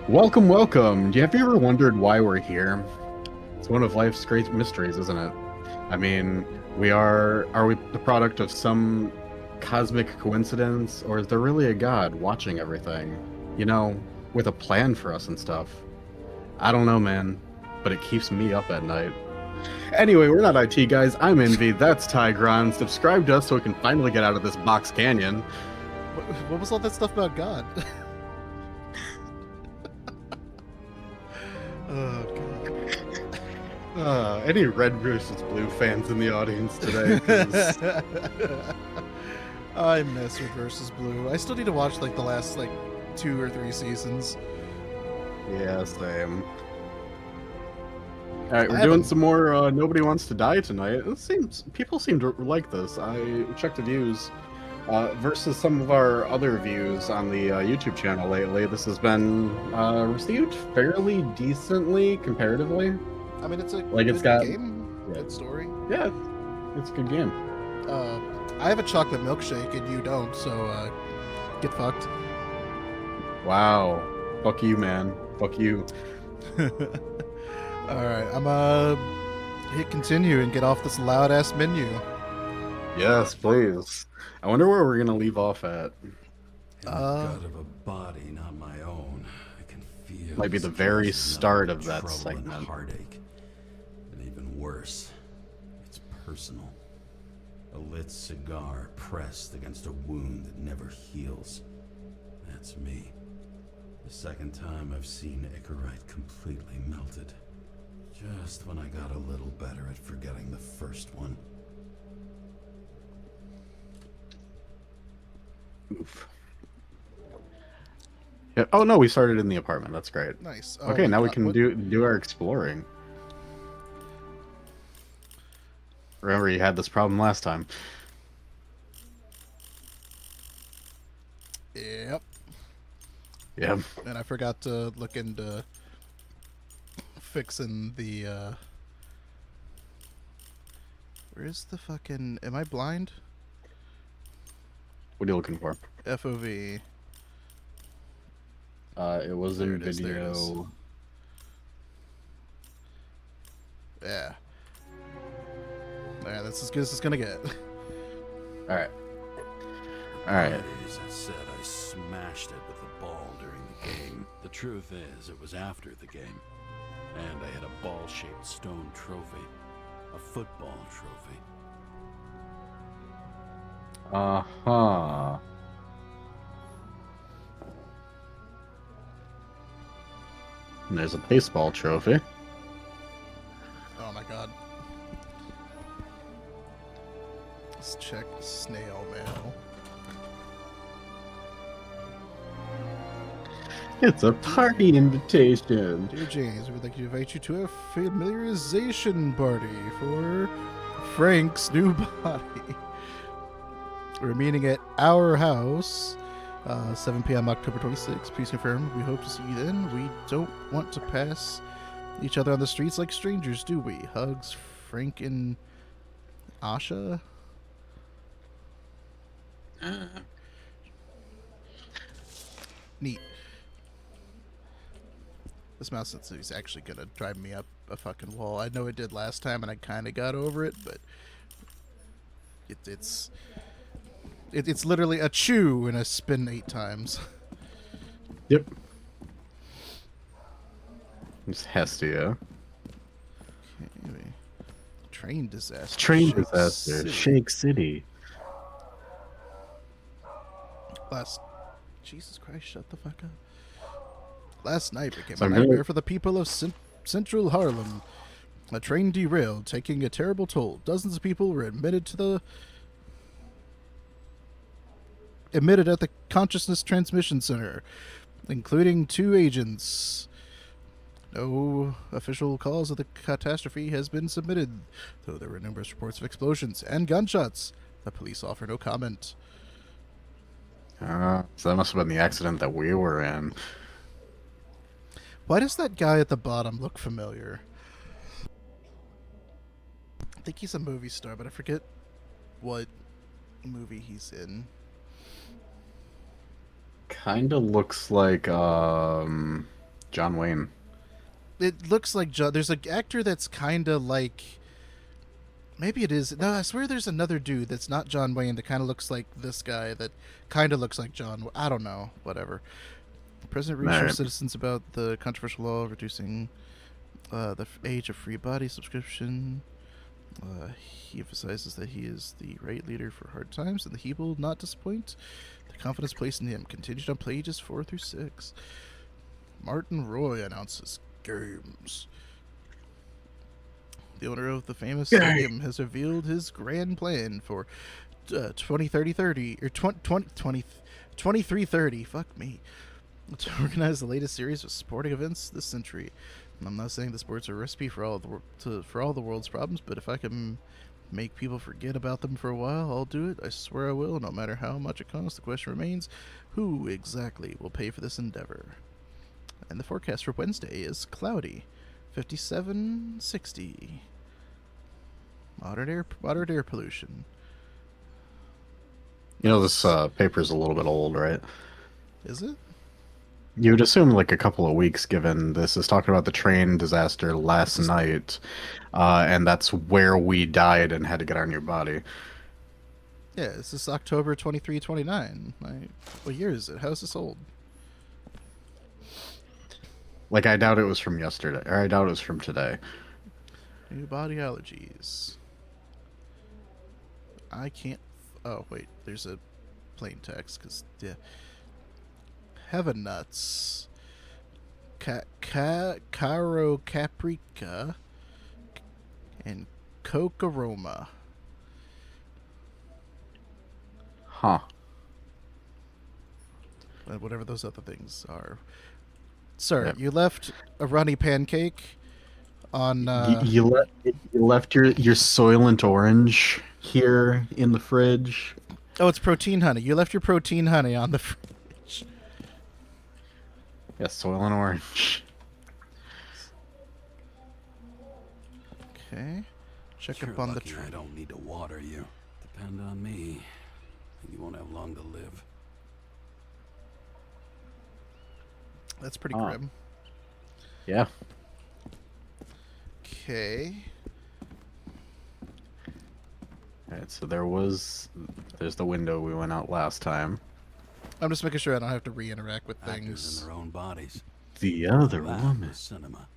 Welcome, welcome. Have you ever wondered why we're here? It's one of life's great mysteries, isn't it? I mean, are we the product of some cosmic coincidence, or is there really a God watching everything? You know, with a plan for us and stuff? I don't know, man, but it keeps me up at night. Anyway, we're not IT guys. I'm Envy. That's Tigron. Subscribe to us so we can finally get out of this box canyon. What was all that stuff about God? Oh God. Any red versus blue fans in the audience today? 'Cause I miss Red versus Blue. I still need to watch like the last 2 or 3 seasons. yeah, same. All right, we're doing some more Nobody Wants to Die tonight. People seem to like this. I checked the views versus some of our other views on the YouTube channel lately. This has been received fairly decently comparatively. I mean, it's a Like, it's good got- game, yeah. good story. Yeah, it's a good game. I have a chocolate milkshake and you don't, so get fucked. Wow, fuck you, man. Fuck you. All right, I'm hit continue and get off this loud ass menu. Yes, please. I wonder where we're gonna leave off at. In the gut of a body not my own, I can feel. Might be the very start of that segment. And heartache, and even worse, it's personal. A lit cigar pressed against a wound that never heals. That's me. The second time I've seen Icarite completely melted. Just when I got a little better at forgetting the first one. Oof. Yeah. Oh no, we started in the apartment. That's great. Nice. Okay, now we can do our exploring. Remember, you had this problem last time. Yep. Yeah. And I forgot to look into fixing the where's the fucking, am I blind? What are you looking for? FOV. It was There in it is, there it is. video. Yeah. Yeah, that's as good as it's gonna get. All right. All right. That is, I said I smashed it with the ball during the game. The truth is, it was after the game. And I had a ball-shaped stone trophy. A football trophy. Uh-huh. And there's a baseball trophy. Oh my god. Let's check snail mail. It's a party invitation. Dear James, we would like to invite you to a familiarization party for Frank's new body. We're meeting at our house, 7 p.m. October 26th. Please confirm. We hope to see you then. We don't want to pass each other on the streets like strangers, do we? Hugs, Frank and Asha. Neat. This mouse sensor is actually gonna drive me up a fucking wall. I know it did last time, and I kind of got over it, but it's literally a chew and a spin 8 times. Yep. It's Hestia. Okay. Train disaster. Train Shake disaster. City. Shake City. Jesus Christ, shut the fuck up. Last night became So a I'm gonna- nightmare for the people of Central Harlem. A train derailed, taking a terrible toll. Dozens of people were admitted at the Consciousness Transmission Center, including 2 agents. No official cause of the catastrophe has been submitted, though there were numerous reports of explosions and gunshots. The police offer no comment. So that must have been the accident that we were in. Why does that guy at the bottom look familiar? I think he's a movie star, but I forget what movie he's in. Kind of looks like John Wayne. It looks like John. There's an actor that's kind of like. Maybe it is. No, I swear there's another dude that's not John Wayne that kind of looks like this guy that kind of looks like John. I don't know. Whatever. The president reassures Right. citizens about the controversial law reducing the age of free body subscription. He emphasizes that he is the right leader for hard times and that he will not disappoint. The confidence placed in him continued on pages 4 through 6. Martin Roy announces games. The owner of the famous stadium has revealed his grand plan for 2030 or 2330. Fuck me. To organize the latest series of sporting events this century. And I'm not saying the sports are a recipe for all the world's problems, but if I can make people forget about them for a while, I'll do it. I swear I will, no matter how much it costs. The question remains, who exactly will pay for this endeavor? And the forecast for Wednesday is cloudy. 5760. Moderate air pollution. You know, this paper's a little bit old, right? Is it? You would assume like a couple of weeks, given this is talking about the train disaster last night, and that's where we died and had to get our new body. Yeah, this is October 2329. What year is it? How is this old? Like, I doubt it was from yesterday, or I doubt it was from today. New body allergies. I can't. Oh, wait. There's a plain text, because, yeah. Heaven nuts. Caro caprica. And cocaroma. Huh. And whatever those other things are. Sir, Yep. you left a runny pancake on. You left your Soylent Orange here in the fridge. Oh, it's protein honey. You left your protein honey on the fridge. Yes, Soylent Orange. Okay. Check You're up on the lucky I train. don't need to water you. Depend on me, and you won't have long to live. That's pretty Ah. grim. Yeah. Okay. Alright, so there's the window we went out last time. I'm just making sure I don't have to re-interact with Actors things. in their own bodies. The other That woman. was cinema.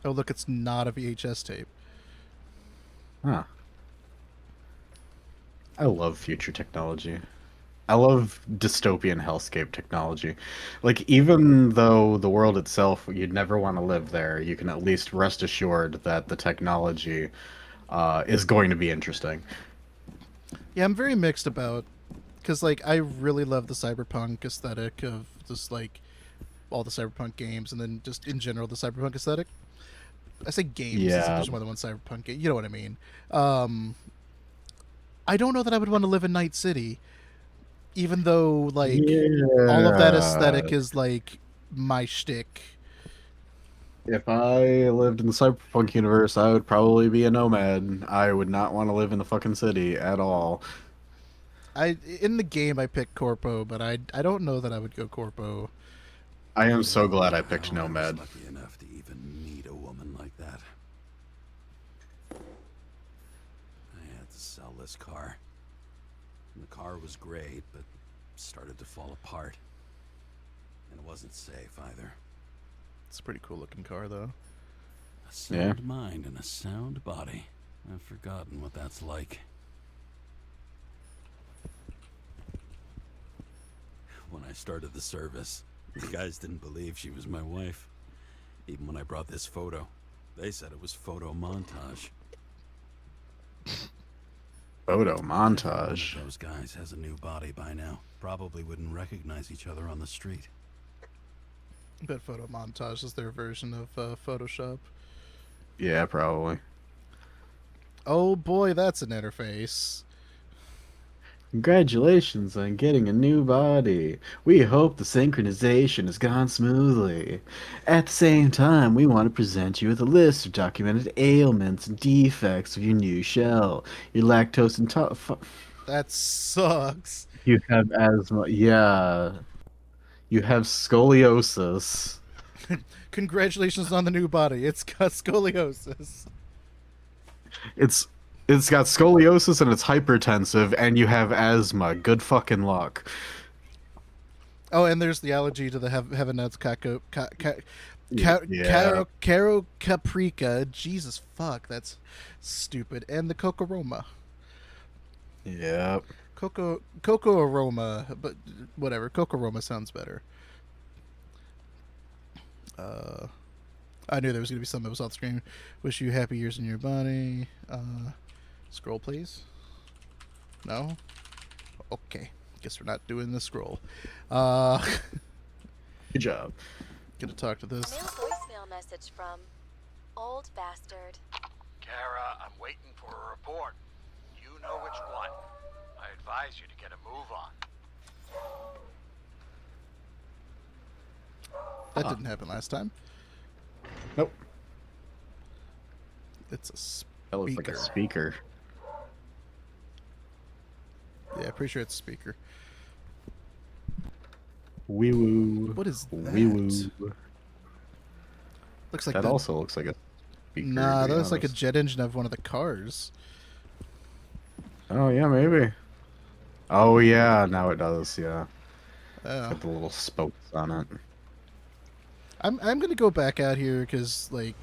Oh, look, it's not a VHS tape. Huh. I love future technology. I love dystopian hellscape technology. Like, even though the world itself, you'd never want to live there, you can at least rest assured that the technology is going to be interesting. Yeah, I'm very mixed about, because like I really love the cyberpunk aesthetic of just like all the cyberpunk games, and then just in general the cyberpunk aesthetic. I say games. Yeah. There's more than one cyberpunk game. You know what I mean? I don't know that I would want to live in Night City, even though like all of that aesthetic is like my shtick. If I lived in the cyberpunk universe, I would probably be a nomad. I would not want to live in the fucking city at all. In the game I picked Corpo, but I don't know that I would go Corpo. I am so glad I picked I was nomad. lucky enough to even meet a woman like that. I had to sell this car. The car was great, but started to fall apart. And it wasn't safe either. It's a pretty cool looking car though. A sound mind and a sound body. I've forgotten what that's like. When I started the service, the guys didn't believe she was my wife. Even when I brought this photo, they said it was photo montage. Photo One montage. of those guys has a new body by now. Probably wouldn't recognize each other on the street. I bet photo montage is their version of Photoshop. Yeah, probably. Oh boy, that's an interface. Congratulations on getting a new body. We hope the synchronization has gone smoothly. At the same time, we want to present you with a list of documented ailments and defects of your new shell. You're lactose intolerant. That sucks. You have asthma. Yeah. You have scoliosis. Congratulations on the new body. It's got scoliosis. It's it's got scoliosis and it's hypertensive, and you have asthma. Good fucking luck. Oh, and there's the allergy to the heaven nuts Yeah. caro caprica. Jesus fuck, that's stupid. And the cocoroma. Yep. Coco aroma, but whatever. Cocoroma sounds better. I knew there was gonna be something that was off the screen. Wish you happy years in your body. Scroll, please. No. Okay. Guess we're not doing the scroll. Good job. Gonna talk to this. Mail voicemail message from Old Bastard. Kara, I'm waiting for a report. You know which one. I advise you to get a move on. That didn't happen last time. Nope. It's a speaker. That looks like a speaker. Yeah, pretty sure it's a speaker. Wee woo. What is that? Wee woo. Looks like That the, also looks like a speaker. Nah, to be that looks like a honest. jet engine of one of the cars. Oh yeah, maybe. Oh yeah, now it does. Yeah, Yeah. got the little spokes on it. I'm gonna go back out here because like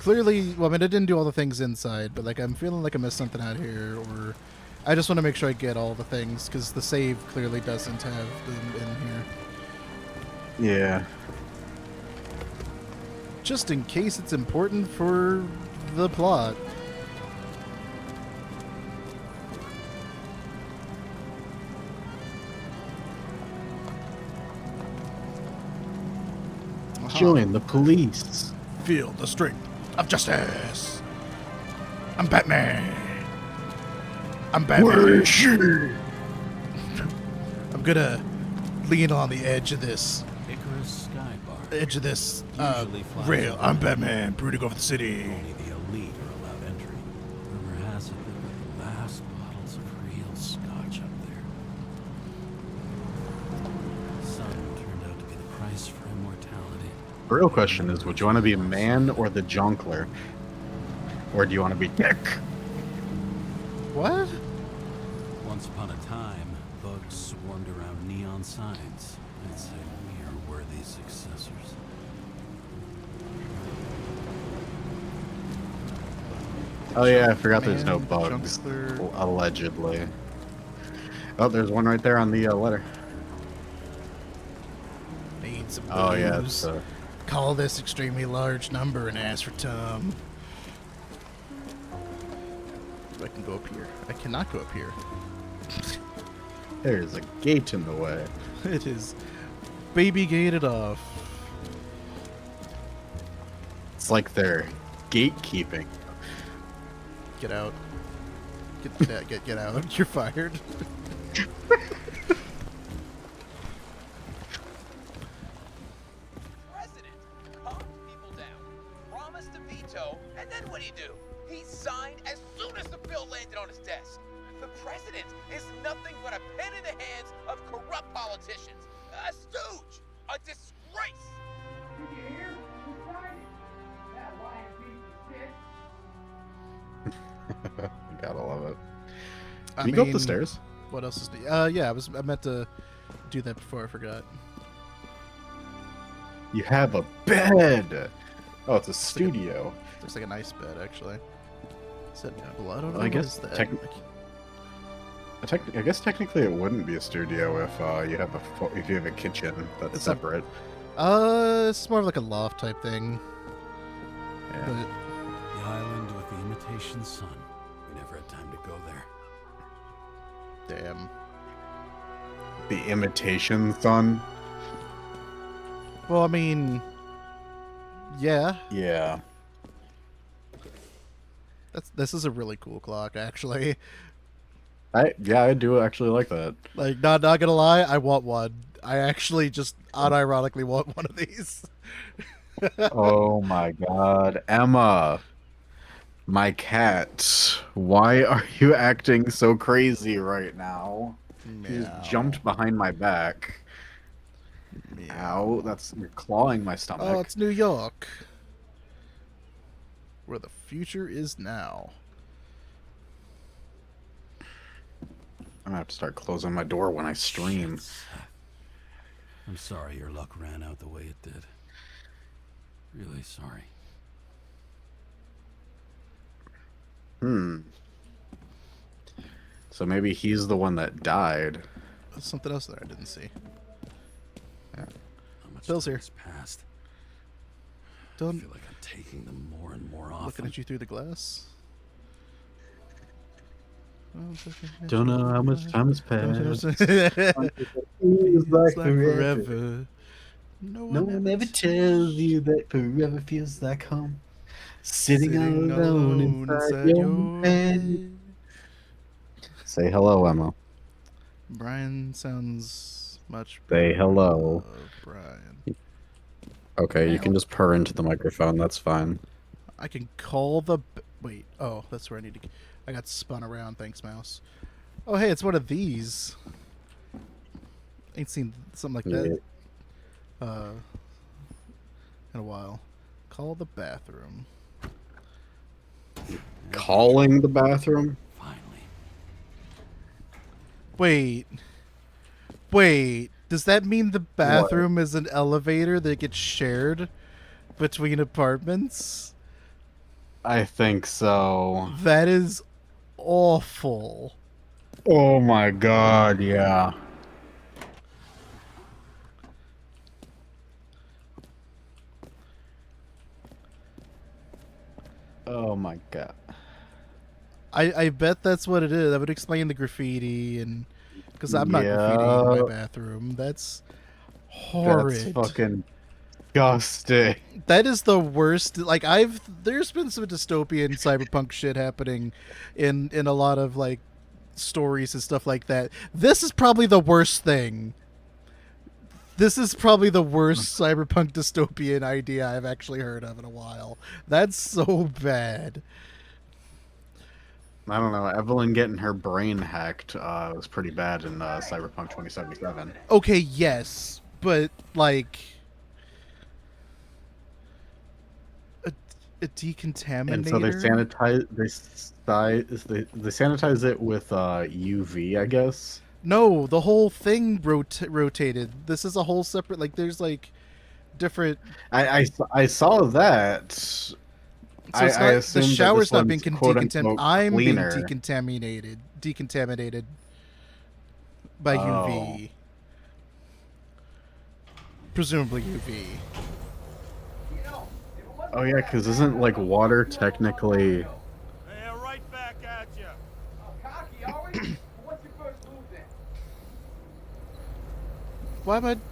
clearly, well, I mean, I didn't do all the things inside, but like I'm feeling like I missed something out here, or I just want to make sure I get all the things because the save clearly doesn't have them in here. Yeah. Just in case it's important for the plot. Join the police. Feel the strength of justice. I'm Batman. I'm Batman. I'm gonna lean on the edge of this Icarus Skybar. Usually flies rail. over I'm there. Batman, brooding over the city. Only the elite are allowed entry. Rumor has it there were the last bottles of real scotch up there. Sun turned out to be the price for immortality. The real question is, would you want to be man or the Jonkler? Or do you want to be Dick? What? Once upon a time, bugs swarmed around neon signs. I'd say we are worthy successors. Oh yeah, I forgot there's no Man, bugs. Jonkler. Allegedly. Oh, there's one right there on the letter. Need some Oh yeah, booze. it's Call this extremely large number and ask for Tom. I can go up here. I cannot go up here. there's a gate in the way. It is baby gated off. It's like they're gatekeeping. Get out. Get out. You're fired. President calmed people down, promised to veto, and then what'd he do? He signed as soon as the bill landed on his desk. The president is nothing but a pen in the hands of corrupt politicians. A stooge! A disgrace! Gotta love it. I Can you go up the mean, stairs? What else is yeah, I meant to do that before I forgot. You have a bed! Oh, it's a studio. Looks like a nice bed, actually. Is that blood on it? Well, I guess What is that? I guess technically it wouldn't be a studio if you have a kitchen that's It's a- separate. It's more of like a loft type thing. Yeah. But The island with the imitation sun. We never had time to go there. damn. The imitation sun. Well, I mean, yeah. Yeah. This is a really cool clock, actually. I do actually like that. Like, not gonna lie, I want one. I actually just unironically want one of these. Oh my god, Emma, my cat. Why are you acting so crazy right now? He's Meow. jumped behind my back. Ow, that's you're clawing my stomach. Oh, it's New York. Where the future is now. I'm gonna have to start closing my door when I stream. Shit. I'm sorry your luck ran out the way it did. Really sorry. So maybe he's the one that died. There's something else that I didn't see. How much Bill's time here. has passed? I Don't feel like I'm taking them more and more often. looking at you through the glass. Don't know how much time has passed. Feels like forever. No one ever tells you that forever feels like home. Sitting alone inside your head. Say hello, Emma. Brian sounds much Say better. hello. Brian. Okay, you can just purr into the microphone. That's fine. I can call the... Wait. Oh, that's where I need to... I got spun around. Thanks, mouse. Oh, hey, it's one of these. Ain't seen something like that in a while. Call the bathroom. Calling the bathroom? Finally. Wait. Does that mean the bathroom is an elevator that gets shared between apartments? I think so. That is awful. Oh my god, yeah. Oh my god. I bet that's what it is. That would explain the graffiti, and because I'm not graffitiing in my bathroom. That's horrid. That's fucking disgusting. That is the worst. Like there's been some dystopian cyberpunk shit happening in a lot of like stories and stuff like that. This is probably the worst thing. This is probably the worst cyberpunk dystopian idea I've actually heard of in a while. That's so bad. I don't know. Evelyn getting her brain hacked was pretty bad in Cyberpunk 2077. Okay, yes, but like a decontaminator. And so they sanitize it with UV, I guess. No, the whole thing rotated. This is a whole separate. Like, there's like different. I saw that. So I the shower's not being decontaminated. I'm being cleaner. decontaminated by UV. Presumably UV. Oh yeah, because isn't like water technically? Hey, right back at you. Cocky, are we? What's your first move then?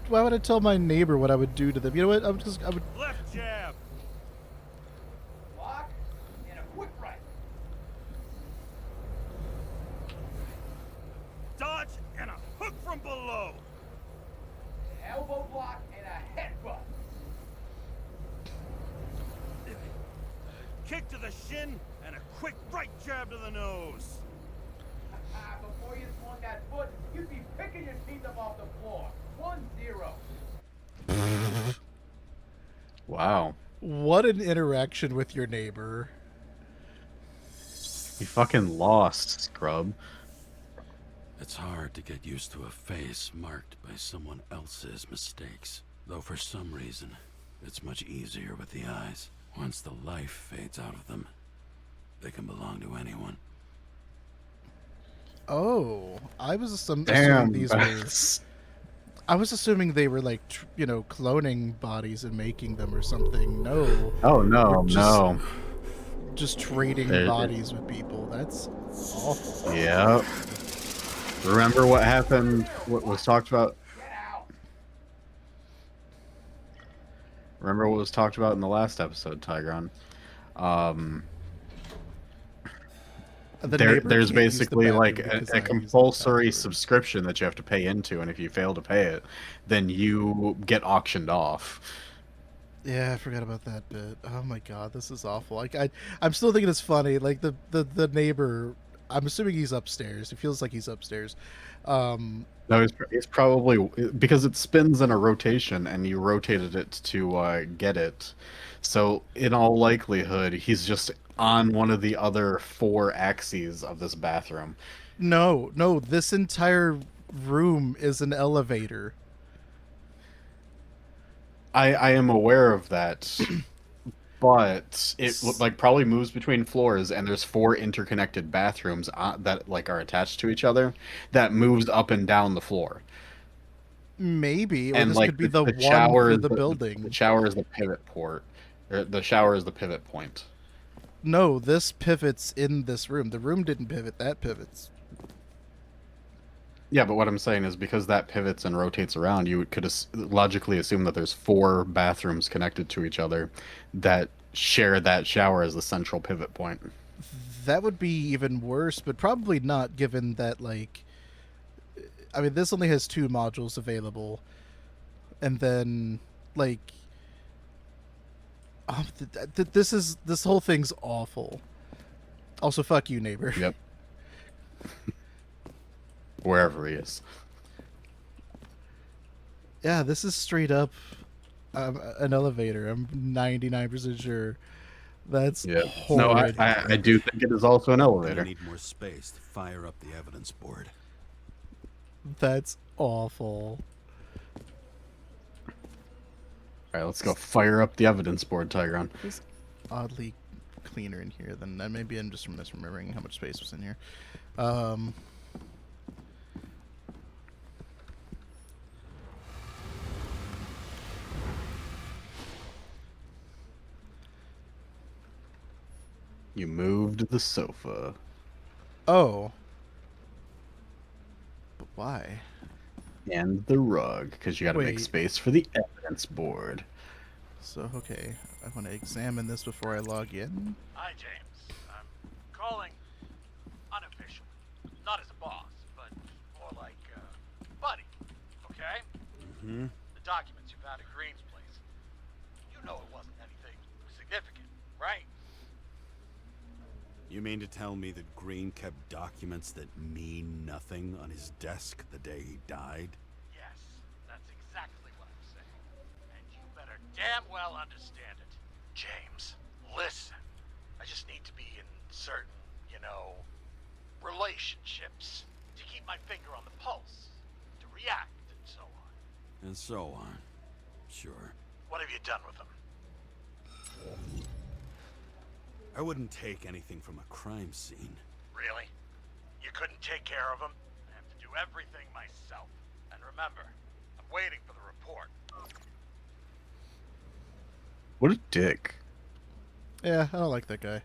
Why would I tell my neighbor what I would do to them? You know what? I would. Left jab. Block and a quick right. Dodge and a hook from below. An elbow block and a headbutt. Kick to the shin and a quick right jab to the nose. Before you swung that foot, you'd be picking your teeth up off the floor. 1-0. Wow, What an interaction with your neighbor. you fucking lost, scrub. It's hard to get used to a face marked by someone else's mistakes. Though for some reason, it's much easier with the eyes. Once the life fades out of them, they can belong to anyone. Oh, I was assuming Damn. these were. I was assuming they were like, cloning bodies and making them or something. No. Oh no, no. Just trading bodies with people. That's awful. Yep. Remember what happened? What was talked about? Remember what was talked about in the last episode, Tigron? There's basically like a compulsory subscription that you have to pay into, and if you fail to pay it, then you get auctioned off. Yeah, I forgot about that bit. Oh my god, this is awful. Like I'm still thinking it's funny. Like the neighbor I'm assuming he's upstairs. It feels like he's upstairs. No, he's probably because it spins in a rotation, and you rotated it to get it. So in all likelihood, he's just on one of the other 4 axes of this bathroom. No, no, this entire room is an elevator. I am aware of that, but it like probably moves between floors, and there's 4 interconnected bathrooms that like are attached to each other that moves up and down the floor. Maybe, or And this like could be the one shower for is the the building. shower is the pivot port, or the shower is the pivot point. No, this pivots in this room. The room didn't pivot. That pivots. Yeah, but what I'm saying is because that pivots and rotates around, you could logically assume that there's 4 bathrooms connected to each other that share that shower as the central pivot point. That would be even worse, but probably not, given that, like, I mean, this only has 2 modules available, and then, like, this whole thing's awful. Also, fuck you, neighbor. Yep. Wherever he is. Yeah, this is straight up an elevator. I'm 99% sure. That's Yeah. No, horrid. I do think it is also an I elevator. need more space to fire up the evidence board. That's awful. All right, let's go fire up the evidence board, Tigron. It's oddly cleaner in here than that. Maybe I'm just misremembering how much space was in here. You moved the sofa. Oh. But why? And the rug, because you got to make Wait. space for the evidence board. So, okay. I want to examine this before I log in. Hi, James. I'm calling unofficially. Not as a boss, but more like buddy. Okay? Hmm? The documents you found at Green's place. You know it wasn't anything significant, right? You mean to tell me that Green kept documents that mean nothing on his desk the day he died? Yes, that's exactly what I'm saying. And you better damn well understand it. James, listen. I just need to be in certain, relationships to keep my finger on the pulse, to react, and so on. And so on. Sure. What have you done with them? I wouldn't take anything from a crime scene. Really? You couldn't take care of them? I have to do everything myself. And remember, I'm waiting for the report. What a dick. Yeah, I don't like that guy.